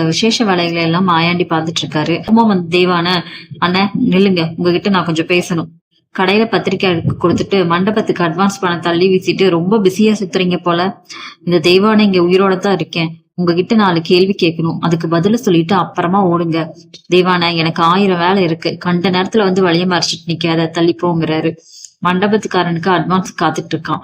விசேஷ வேலைகளை எல்லாம் மாயாண்டி பார்த்துட்டு இருக்காரு. வந்து தேவான அண்ணன் நில்லுங்க, உங்ககிட்ட நான் கொஞ்சம் பேசணும். கடையில பத்திரிக்கை கொடுத்துட்டு மண்டபத்துக்கு அட்வான்ஸ் பணம் தள்ளி வீசிட்டு ரொம்ப பிஸியா சுத்துறீங்க போல. இந்த தெய்வான இங்க உயிரோட தான் இருக்கேன், உங்ககிட்ட 4 கேள்வி கேட்கணும், அதுக்கு பதில சொல்லிட்டு அப்புறமா ஓடுங்க. தெய்வான எனக்கு 1000 வேலை இருக்கு, கண்ட நேரத்துல வந்து வழிய மறைச்சிட்டு நிக்காத, தள்ளி போங்கிறாரு. மண்டபத்துக்காரனுக்கு அட்வான்ஸ் காத்துட்டு இருக்கான்.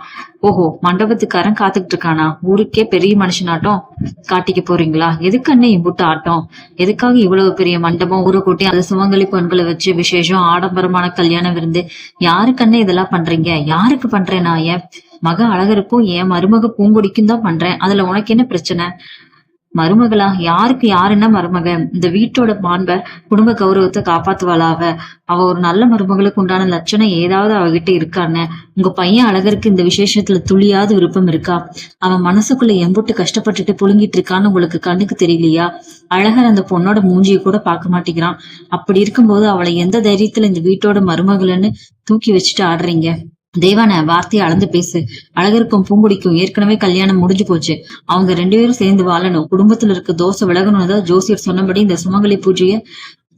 ஓஹோ, மண்டபத்துக்காரன் காத்துக்கிட்டு இருக்கானா? ஊருக்கே பெரிய மனுஷனாட்டம் காட்டிக்க போறீங்களா? எதுக்கு அண்ணன் இம்புட்டு ஆட்டம்? எதுக்காக இவ்வளவு பெரிய மண்டபம், ஊரை கூட்டி அது சுமங்கலி பெண்களை வச்சு விசேஷம், ஆடம்பரமான கல்யாணம் விருந்து? யாருக்கு அண்ணன் இதெல்லாம் பண்றீங்க? யாருக்கு பண்றேன்? நான் என் மக அழகருக்கும் என் மருமக பூங்குடிக்கும் தான் பண்றேன். அதுல உனக்கு என்ன பிரச்சனை? மருமகளா? யாருக்கு யாருன்னா மருமக? இந்த வீட்டோட மாண்ப குடும்ப கௌரவத்தை காப்பாத்துவாளா? அவ ஒரு நல்ல மருமகளுக்கு உண்டான லட்சணம் ஏதாவது அவகிட்ட இருக்கான்னு? உங்க பையன் அழகருக்கு இந்த விசேஷத்துல துளியாவது விருப்பம் இருக்கா? அவன் மனசுக்குள்ள எம்புட்டு கஷ்டப்பட்டுட்டு புழுங்கிட்டு இருக்கான்னு உங்களுக்கு கண்ணுக்கு தெரியலையா? அழகர் அந்த பொண்ணோட மூஞ்சியை கூட பார்க்க மாட்டேங்கிறான். அப்படி இருக்கும்போது அவளை எந்த தைரியத்துல இந்த வீட்டோட மருமகள்னு தூக்கி வச்சுட்டு ஆடுறீங்க? தேவான, வார்த்தையை அளந்து பேசு. அழகருக்கும் பூங்குடிக்கும் ஏற்கனவே கல்யாணம் முடிஞ்சு போச்சு. அவங்க 2 பேரும் சேர்ந்து வாழணும், குடும்பத்துல இருக்க தோசை விலகணும் தான் ஜோசியர் சொன்னபடி இந்த சுமங்கலி பூஜைய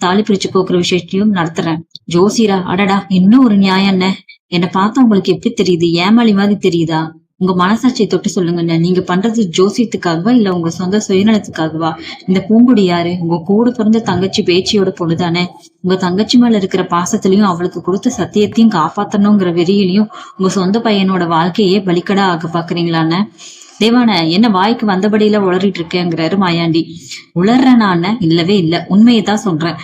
தாலி பிரிச்சு கோக்குற விஷயத்தையும் நடத்துறேன். ஜோசியரா? அடடா, இன்னும் ஒரு நியாயம் என்ன? என்னை பார்த்தா உங்களுக்கு எப்படி தெரியுது? ஏமாளி மாதிரி தெரியுதா? உங்க மனசாட்சியை தொட்டு சொல்லுங்கண்ணே, நீங்க பண்றது ஜோசியத்துக்காகவா இல்ல உங்க சொந்த சுயநலத்துக்காகவா? இந்த பூங்குடி யாரு? உங்க கூட பிறந்த தங்கச்சி பேச்சியோட பொண்ணுதானே? உங்க தங்கச்சி மேல இருக்கிற பாசத்திலையும் அவளுக்கு கொடுத்த சத்தியத்தையும் காப்பாத்தணுங்கிற வெறியிலையும் உங்க சொந்த பையனோட வாழ்க்கையே பலிக்கடா ஆக பாக்குறீங்களான்னு? தேவான, என்ன வாய்க்கு வந்தபடியில உளறிட்டு இருக்கேங்கிறாரு மாயாண்டி. உளர்றேனான? இல்லவே இல்ல, உண்மையை தான் சொல்றேன்.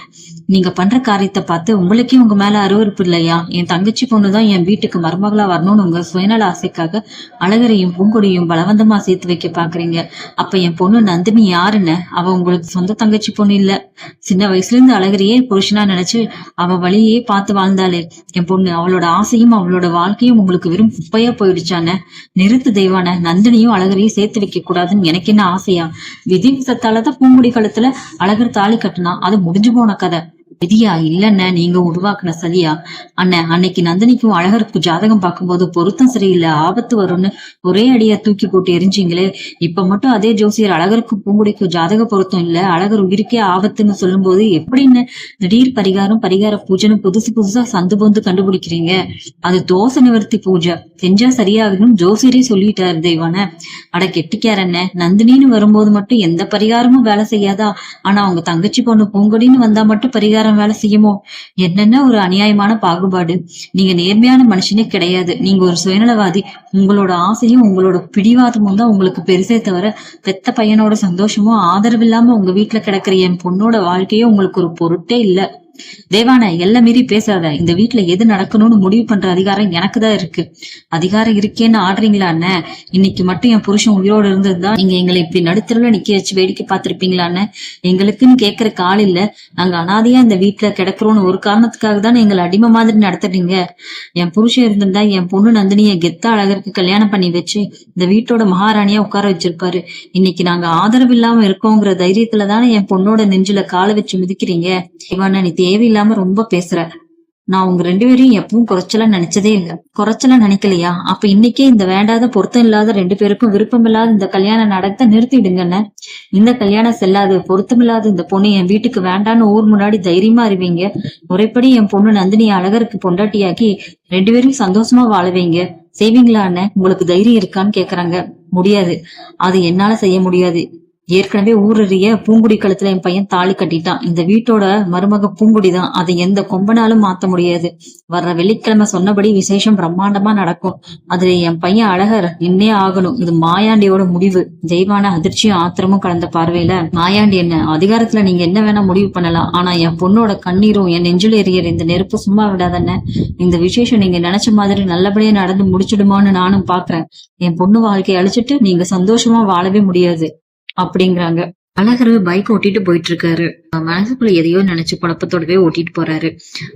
நீங்க பண்ற காரியத்தை பார்த்து உங்களுக்கே உங்க மேல அருவருப்பு இல்லையா? என் தங்கச்சி பொண்ணுதான் என் வீட்டுக்கு மருமகளா வரணும்னு உங்க சுயநல ஆசைக்காக அழகரையும் பூங்கொடியும் பலவந்தமா சேர்த்து வைக்க பாக்குறீங்க. அப்ப என் பொண்ணு நந்தினி யாருன்னு? அவ உங்களுக்கு சொந்த தங்கச்சி பொண்ணு இல்ல. சின்ன வயசுல இருந்து அழகரையே புருஷனா நினைச்சு அவ வழியே பார்த்து வாழ்ந்தாளே என் பொண்ணு. அவளோட ஆசையும் அவளோட வாழ்க்கையும் உங்களுக்கு வெறும் குப்பையா போயிடுச்சானே? நிறுத்து தெய்வான, நந்தினியும் அழகரையும் சேர்த்து வைக்க கூடாதுன்னு எனக்கு என்ன ஆசையா? விதி விசத்தாலதான் பூங்குடி காலத்துல அழகர் தாலி கட்டினா, அது முடிஞ்சு போன கதை. விதியா? இல்லண்ண, நீங்க உருவாக்குன சதியா? அண்ணன், அன்னைக்கு நந்தினிக்கும் அழகருக்கு ஜாதகம் பார்க்கும்போது பொருத்தம் சரியில்லை, ஆபத்து வரும்னு ஒரே அடியா தூக்கி போட்டு எரிஞ்சிங்களே. இப்ப மட்டும் அதே ஜோசியர் அழகருக்கு பூங்குடிக்கும் ஜாதக பொருத்தம் இல்ல, அழகர் உயிருக்கே ஆபத்துன்னு சொல்லும் போது எப்படின்னு திடீர் பரிகார பூஜைன்னு புதுசா சந்து பொந்து கண்டுபிடிக்கிறீங்க? அது தோச நிவர்த்தி பூஜை செஞ்சா சரியாகணும் ஜோசியரே சொல்லிட்டாரு தெய்வான. அட கெட்டிக்காரண்ண, நந்தினின்னு வரும்போது மட்டும் எந்த பரிகாரமும் வேலை செய்யாதா? ஆனா அவங்க தங்கச்சி பொண்ணு பூங்குடின்னு வந்தா மட்டும் பரிகாரம் வேலை செய்யுமோ? என்னென்ன ஒரு அநியாயமான பாகுபாடு! நீங்க நேர்மையான மனுஷனே கிடையாது, நீங்க ஒரு சுயநலவாதி. உங்களோட ஆசையும் உங்களோட பிடிவாதமும் தான் உங்களுக்கு பெருசே தவிர பெத்த பையனோட சந்தோஷமும் ஆதரவு இல்லாம உங்க வீட்டுல கிடக்குற என் பொண்ணோட வாழ்க்கையோ உங்களுக்கு ஒரு பொருட்டே இல்ல. தேவான, எல்லாம் மீறி பேசாத. இந்த வீட்டுல எது நடக்கணும்னு முடிவு பண்ற அதிகாரம் எனக்கு தான் இருக்கு. அதிகாரம் இருக்கேன்னு ஆடுறீங்களா அண்ணன்? இன்னைக்கு மட்டும் என் புருஷன் உயிரோடு இருந்திருந்தா நீங்க எங்களை இப்படி நடுத்தரவுல நிக்க வச்சு வேடிக்கை பார்த்திருப்பீங்களான்னு? எங்களுக்குன்னு கேட்கற கால் இல்ல, நாங்க அனாதையா இந்த வீட்டுல கிடக்குறோம்னு ஒரு காரணத்துக்காக தான் எங்களை அடிமை மாதிரி நடத்துறீங்க. என் புருஷன் இருந்திருந்தா என் பொண்ணு நந்தினிய கெத்தா அழகருக்கு கல்யாணம் பண்ணி வச்சு இந்த வீட்டோட மகாராணியா உட்கார வச்சிருப்பாரு. இன்னைக்கு நாங்க ஆதரவு இல்லாம இருக்கோங்கிற தைரியத்துலதானே என் பொண்ணோட நெஞ்சுல காலை வச்சு மிதிக்கிறீங்க. இவன நீ தேவையில்லாம ரொம்ப பேசுற. நான் உங்க 2 பேரையும் எப்பவும் குறைச்சலா நினைச்சதே இல்ல. குறைச்சலா நினைக்கலையா? அப்ப இன்னைக்கே இந்த வேண்டாத பொருத்தம் இல்லாத 2 பேருக்கும் விருப்பம் இல்லாத இந்த கல்யாணம் நடத்த நிறுத்திடுங்கன்னு. இந்த கல்யாணம் செல்லாது, பொருத்தமில்லாத இந்த பொண்ணு என் வீட்டுக்கு வேண்டான்னு ஊர் முன்னாடி தைரியமா அறிவீங்க. முறைப்படி என் பொண்ணு நந்தினி அழகருக்கு பொண்டாட்டியாக்கி 2 பேரும் சந்தோஷமா வாழவீங்க. செய்வீங்களான்னு உங்களுக்கு தைரியம் இருக்கான்னு கேக்குறாங்க. முடியாது, அது என்னால செய்ய முடியாது. ஏற்கனவே ஊரறிய பூங்குடி கழுத்துல என் பையன் தாலி கட்டிட்டான். இந்த வீட்டோட மருமக பூங்குடிதான், அதை எந்த கொம்பனாலும் மாத்த முடியாது. வர்ற வெள்ளிக்கிழமை சொன்னபடி விசேஷம் பிரம்மாண்டமா நடக்கும். அதுல என் பையன் அழகர் நின்னே ஆகணும். இது மாயாண்டியோட முடிவு. தெய்வான அதிர்ச்சியும் ஆத்திரமும் கலந்த பார்வையில, மாயாண்டி என்ன அதிகாரத்துல நீங்க என்ன வேணா முடிவு பண்ணலாம், ஆனா என் பொண்ணோட கண்ணீரும் என் நெஞ்சில எறியற இந்த நெருப்பு சும்மா விடாதன்ன. இந்த விசேஷம் நீங்க நினைச்ச மாதிரி நல்லபடியா நடந்து முடிச்சிடுமான்னு நானும் பாக்குறேன். என் பொண்ணு வாழ்க்கையை அழிச்சிட்டு நீங்க சந்தோஷமா வாழவே முடியாது அப்படிங்கிறாங்க. அழகரு பைக் ஓட்டிட்டு போயிட்டு இருக்காரு. மனசுக்குள்ள எதையோ நினைச்சு குழப்பத்தோடவே ஓட்டிட்டு போறாரு.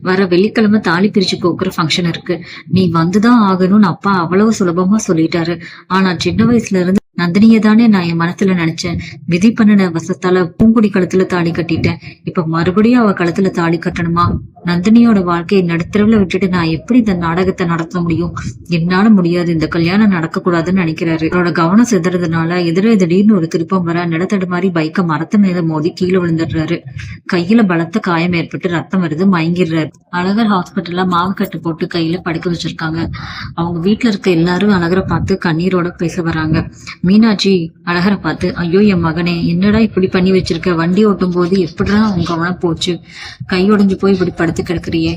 வர வெள்ளிக்கிழமை தாலி பிரிச்சு கோக்குற ஃபங்க்ஷன் இருக்கு, நீ வந்துதான் ஆகணும்னு அப்பா அவ்வளவு சுலபமா சொல்லிட்டாரு. ஆனா சின்ன வயசுல இருந்து நந்தினிய தானே நான் என் மனசுல நினைச்சேன். விதி பண்ணுன வசத்தால பூங்குடி கழுத்துல தாலி கட்டிட்டேன். இப்ப மறுபடியும் அவ கழுத்துல தாலி கட்டணுமா? நந்தினியோட வாழ்க்கையை நடுத்தரவுல விட்டுட்டு நான் எப்படி இந்த நாடகத்தை நடத்த முடியும்? என்னால முடியாது. இந்த கல்யாணம் நடக்க கூடாதுன்னு நினைக்கிறாரு. அவரோட கவனம் சிதறதுனால திடீர்னு ஒரு திருப்பம் வர நிலத்தடுமாறி பைக்க மரத்து மேல மோதி கீழே விழுந்துடுறாரு. கையில பலத்த காயம் ஏற்பட்டு ரத்தம் வருது, மயங்கிடுறாரு. அழகர் ஹாஸ்பிட்டல்ல மாவு கட்டு போட்டு கையில படுக்க வச்சிருக்காங்க. அவங்க வீட்டுல இருக்க எல்லாரும் அழகரை பார்த்து கண்ணீரோட பேச வராங்க. மீனாட்சி அழகரை பார்த்து, ஐயோ என் மகனே, என்னடா இப்படி பண்ணி வச்சிருக்க? வண்டி ஓட்டும் போது எப்படிடா உங்க கவனம் போச்சு? கை உடைஞ்சு போய் இப்படி படுத்து கிடக்குறியே,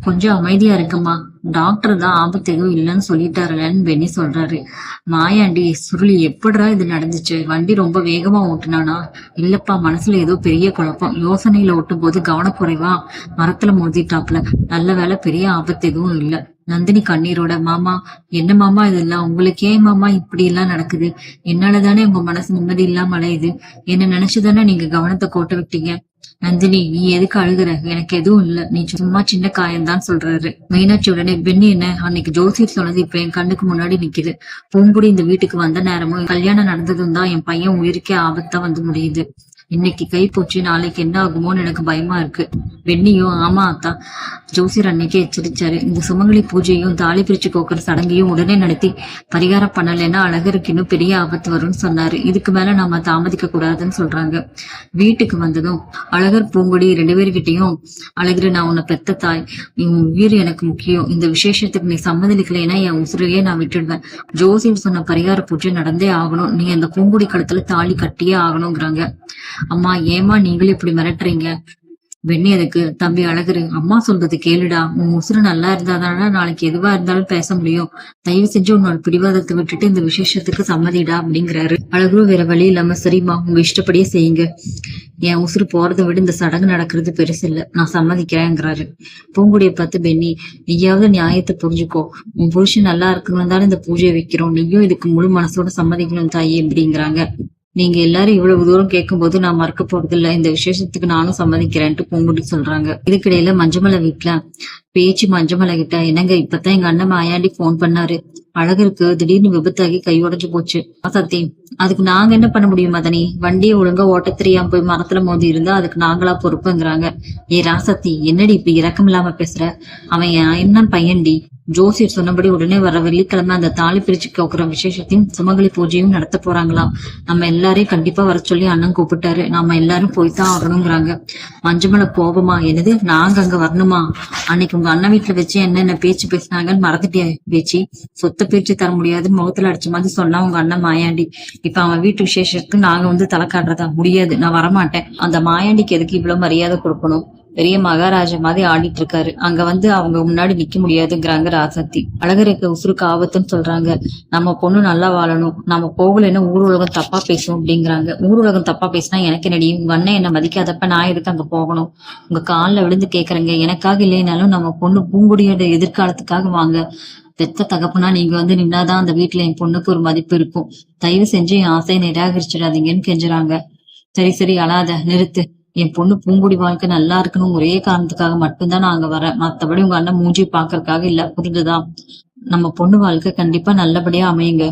கொஞ்சம் அமைதியா இருக்குமா? டாக்டர் தான் ஆபத்து எதுவும் இல்லைன்னு சொல்லிட்டாருலன்னு பென்னி சொல்றாரு. மாயாண்டி, சுருளி, எப்படிடா இது நடந்துச்சு? வண்டி ரொம்ப வேகமா ஓட்டுனானா? இல்லப்பா, மனசுல ஏதோ பெரிய குழப்பம். யோசனையில ஓட்டும் போது கவனக்குறைவா மரத்துல மோதிட்டாப்ல. நல்ல வேலை, பெரிய ஆபத்து எதுவும் இல்ல. நந்தினி கண்ணீரோட, மாமா, என்ன மாமா இதெல்லாம்? உங்களுக்கு ஏன் மாமா இப்படி எல்லாம் நடக்குது? என்னாலதானே உங்க மனசு நிம்மதி இல்லாம அலையுது. என்ன நினைச்சுதானே நீங்க கவனத்தை கோட்ட விட்டீங்க. நந்தினி, நீ எதுக்கு அழுகுற? எனக்கு எதுவும் இல்ல, நீ சும்மா சின்ன காயம்தான் சொல்றாரு. மீனாட்சி உடனே, பெண்ணி என்ன, அன்னைக்கு ஜோசியர் சொன்னது இப்ப என் கண்ணுக்கு முன்னாடி நிக்குது. பூங்குடி இந்த வீட்டுக்கு வந்த நேரமும் கல்யாணம் நடந்ததும் தான் என் பையன் உயிருக்கே ஆபத்தா வந்து முடியுது. இன்னைக்கு கை போச்சு, நாளைக்கு என்ன ஆகுமோன்னு எனக்கு பயமா இருக்கு. வெண்ணியும், ஆமா அத்தா, ஜோசியர் அன்னைக்கே எச்சரிச்சாரு. இந்த சுமங்கலி பூஜையும் தாலி பிரிச்சு கோக்குற சடங்கையும் உடனே நடத்தி பரிகாரம் பண்ணலைன்னா அழகருக்கு இன்னும் பெரிய ஆபத்து வரும்னு சொன்னாரு. இதுக்கு மேல நாம தாமதிக்க கூடாதுன்னு சொல்றாங்க. வீட்டுக்கு வந்ததும் அழகர் பூங்குடி 2 பேர்கிட்டையும், அழகர், நான் உன்னை பெத்த தாய், உன் உயிர் எனக்கு முக்கியம். இந்த விசேஷத்துக்கு நீ சம்மதிக்கலைன்னா என் உசுரையே நான் விட்டுடுவேன். ஜோசியர் சொன்ன பரிகார பூஜை நடந்தே ஆகணும். நீ அந்த பூங்குடி கழுத்துல தாலி கட்டியே ஆகணுங்கிறாங்க. அம்மா, ஏமா நீங்களும் இப்படி மிரட்டுறீங்க? வெண்ணி அதுக்கு, தம்பி அழகரு, அம்மா சொல்றது கேளுடா. உன் உசுறு நல்லா இருந்தாதானா நாளைக்கு எதுவா இருந்தாலும் பேச முடியும். தயவு செஞ்சு உன்னோட பிடிவாதத்தை விட்டுட்டு இந்த விசேஷத்துக்கு சம்மதிடா அப்படிங்கிறாரு. அழகரு வேற வழி இல்லாம, சரிம்மா, உங்க இஷ்டப்படியே செய்யுங்க. என் உசுறு போறதை விட இந்த சடங்கு நடக்கிறது பெருசு இல்ல, நான் சம்மதிக்கிறேங்கிறாரு. பூங்குடியை பார்த்து, பெண்ணி, நீயாவது நியாயத்தை புரிஞ்சுக்கோ. உன் புருஷன் நல்லா இருக்கணும் தானே இந்த பூஜையை வைக்கிறோம். நீயும் இதுக்கு முழு மனசோட சம்மதிக்கணும் தாயே அப்படிங்கிறாங்க. நீங்க எல்லாரும் இவ்வளவு தூரம் கேட்கும் போது நான் மறக்க போறது இல்ல. இந்த விசேஷத்துக்கு நானும் சம்மதிக்கிறேன்ட்டு பூங்குடி சொல்றாங்க. இதுக்கிடையில மஞ்சமலை வீட்டுல பேச்சு மஞ்சமலை கிட்ட, என்னங்க, இப்பதான் எங்க அண்ணன் மாயாண்டி போன் பண்ணாரு. அழகருக்கு திடீர்னு விபத்தாகி கை உடைஞ்சு போச்சு. சத்தி, அதுக்கு நாங்க என்ன பண்ண முடியும் மதனி? வண்டியை ஒழுங்கா ஓட்ட தெரியாம போய் மரத்துல மோதி இருந்தா அதுக்கு நாங்களா பொறுப்புங்கிறாங்க. ஏ ராசத்தி, என்னடி இப்படி இரக்கம் இல்லாம பேசுற? அவன் என்ன பையன்டி. ஜோசியர் சொன்னபடி உடனே வர வெள்ளிக்கிழமை அந்த தாலி பிரிச்சு கோக்குற விசேஷத்தையும் சுமங்கலி பூஜையும் நடத்த போறாங்களாம். நம்ம எல்லாரையும் கண்டிப்பா வர சொல்லி அண்ணன் கூப்பிட்டாரு. நாம எல்லாரும் போய்தான் ஆகணுங்கிறாங்க. மஞ்சமலை கோபமா, என்னது, நாங்க அங்க வரணுமா? அன்னைக்கு உங்க அண்ணன் வீட்டுல வச்சு என்னென்ன பேச்சு பேசினாங்கன்னு மறந்துட்டியா பேச்சு? சொத்தை பிரிச்சு தர முடியாதுன்னு முகத்துல அடிச்ச மாதிரி சொன்னா உங்க அண்ணன் மாயாண்டி. இப்ப அவன் வீட்டு விசேஷத்துக்கு நாங்க வந்து தலை காட்டுறதா? முடியாது, நான் வரமாட்டேன். அந்த மாயாண்டிக்கு எதுக்கு இவ்வளவு மரியாதை கொடுக்கணும்? பெரிய மகாராஜா மாதிரி ஆடிட்டு இருக்காரு. அங்க வந்து அவங்க முன்னாடி நிக்க முடியாதுங்கிறாங்க ராசத்தி. அழகருக்கு உசுருக்கு ஆபத்துன்னு சொல்றாங்க. நம்ம பொண்ணு நல்லா வாழணும், நம்ம போகலைன்னா ஊர் உலகம் தப்பா பேசும் அப்படிங்கிறாங்க. ஊர் உலகம் தப்பா பேசினா எனக்கு என்னடி? உங்க அண்ணன் என்ன மதிக்காதப்ப நான் எதுக்கு அங்க போகணும்? உங்க காலில் விழுந்து கேக்குறேங்க, எனக்காக இல்லைனாலும் நம்ம பொண்ணு பூங்குடியோட எதிர்காலத்துக்காக வாங்க. பெத்த தகப்பனா நீங்க வந்து நின்னாதான் அந்த வீட்டுல என் பொண்ணுக்கு ஒரு மதிப்பு இருக்கும். தயவு செஞ்சு என் ஆசையை நிராகரிச்சிடாதீங்கன்னு கெஞ்சுறாங்க. சரி சரி, அழாத, நிறுத்து. என் பொண்ணு பூங்குடி வாழ்க்கை நல்லா இருக்கணும் ஒரே காரணத்துக்காக மட்டும்தான் நான் அங்க வரேன். மத்தபடி உங்க அண்ணன் மூஞ்சி பாக்குறதுக்காக இல்ல, புரிஞ்சுதா? நம்ம பொண்ணு வாழ்க்கை கண்டிப்பா நல்லபடியா அமையுங்க.